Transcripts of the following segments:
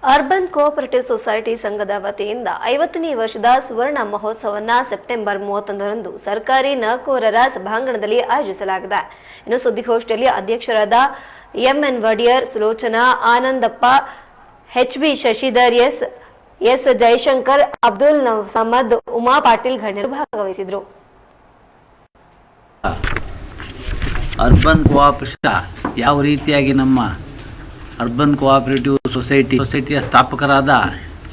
Urban cooperative society ಸಂಘದ ವತಿಯಿಂದ 50ನೇ ವರ್ಷದ ಸುವರ್ಣ ಮಹೋತ್ಸವವನ್ನು ಸೆಪ್ಟೆಂಬರ್ 31ರಂದು ಸರ್ಕಾರಿ ನೌಕರರ ಸಭಾಂಗಣದಲ್ಲಿ ಆಯೋಜಿಸಲಾಗಿದೆ. ಇನ್ನು ಸುದ್ದಿಗೋಷ್ಠಿಯಲ್ಲಿ ಅಧ್ಯಕ್ಷರಾದ M N Wadiyar, Sulochana, Anandappa, H B Shashidhar, S Jayashankar, Abdul Samad, Uma Patil ಗಣ್ಯರು ಭಾಗವಹಿಸಿದರು. ಅರ್ಬನ್ ಕೋಆಪರೇಷನ್ ಯಾವ ರೀತಿಯಾಗಿ ನಮ್ಮ ಅರ್ಬನ್ ಕೋಆಪರೇಟಿವ್ ಸೊಸೈಟಿಯ ಸ್ಥಾಪಕರಾದ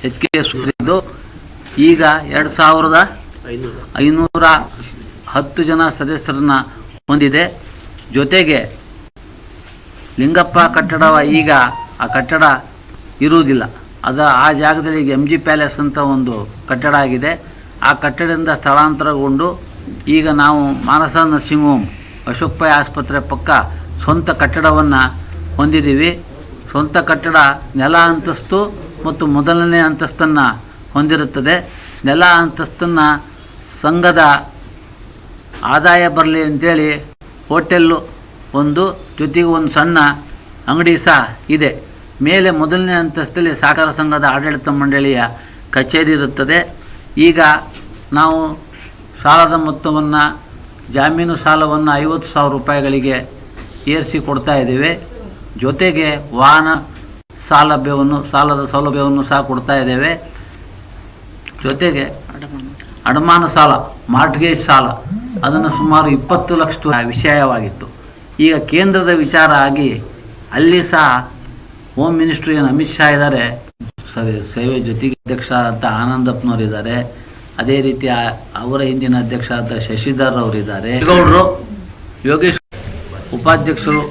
HK ಸುಶ್ರೀದು ಈಗ 2510 ಜನ ಸದಸ್ಯರನ್ನ ಹೊಂದಿದೆ. ಜೊತೆಗೆ ಲಿಂಗಪ್ಪ ಕಟ್ಟಡ ಈಗ ಆ ಕಟ್ಟಡ ಇರುವುದಿಲ್ಲ. ಆ ಜಾಗದಲ್ಲಿ ಈಗ MG ಪ್ಯಾಲೇಸ್ ಅಂತ ಒಂದು ಕಟ್ಟಡ ಆಗಿದೆ. ಆ ಕಟ್ಟಡದಿಂದ ಸ್ಥಳಾಂತರಗೊಂಡು ಈಗ ನಾವು ಮಾನಸ ನರ್ಸಿಂಗ್ ಹೋಮ್ ಅಶೋಕ್ ಪೈ ಆಸ್ಪತ್ರೆ ಪಕ್ಕ ಸ್ವಂತ ಕಟ್ಟಡವನ್ನು ಹೊಂದಿದ್ದೀವಿ. ಸ್ವಂತ ಕಟ್ಟಡ ನೆಲ ಅಂತಸ್ತು ಮತ್ತು ಮೊದಲನೇ ಅಂತಸ್ತನ್ನು ಹೊಂದಿರುತ್ತದೆ. ನೆಲ ಅಂತಸ್ತನ್ನು ಸಂಘದ ಆದಾಯ ಬರಲಿ ಅಂತೇಳಿ ಹೋಟೆಲ್ಲು ಒಂದು, ಜೊತೆಗೆ ಒಂದು ಸಣ್ಣ ಅಂಗಡಿ ಸಹ ಇದೆ. ಮೇಲೆ ಮೊದಲನೇ ಅಂತಸ್ತಲ್ಲಿ ಸಹಕಾರ ಸಂಘದ ಆಡಳಿತ ಮಂಡಳಿಯ ಕಚೇರಿ ಇರುತ್ತದೆ. ಈಗ ನಾವು ಸಾಲದ ಮೊತ್ತವನ್ನು, ಜಾಮೀನು ಸಾಲವನ್ನು 50,000 ರೂಪಾಯಿಗಳಿಗೆ ಏರಿಸಿ ಕೊಡ್ತಾ ಇದ್ದೇವೆ. ಜೊತೆಗೆ ವಾಹನ ಸಾಲದ ಸೌಲಭ್ಯವನ್ನು ಸಹ ಕೊಡ್ತಾ ಇದ್ದೇವೆ. ಜೊತೆಗೆ ಅಡಮಾನ ಸಾಲ, ಮಾರ್ಟ್ಗೇಜ್ ಸಾಲ, ಅದನ್ನು ಸುಮಾರು 20 ಲಕ್ಷ ವಿಷಯವಾಗಿತ್ತು. ಈಗ ಕೇಂದ್ರದ ವಿಚಾರ ಆಗಿ ಅಲ್ಲಿ ಸಹ ಹೋಮ್ ಮಿನಿಸ್ಟ್ರಿ ಅಮಿತ್ ಶಾ ಇದ್ದಾರೆ, ಸೇವೆ ಜೊತೆಗೆ ಅಧ್ಯಕ್ಷ ಅಂತ ಆನಂದಪ್ಪನವರು ಇದ್ದಾರೆ. ಅದೇ ರೀತಿ ಅವರ ಹಿಂದಿನ ಅಧ್ಯಕ್ಷ ಆದ ಶಶಿಧರ್ ಅವರಿದ್ದಾರೆ. ಗೌಡರು, ಯೋಗೇಶ್ ಉಪಾಧ್ಯಕ್ಷರು,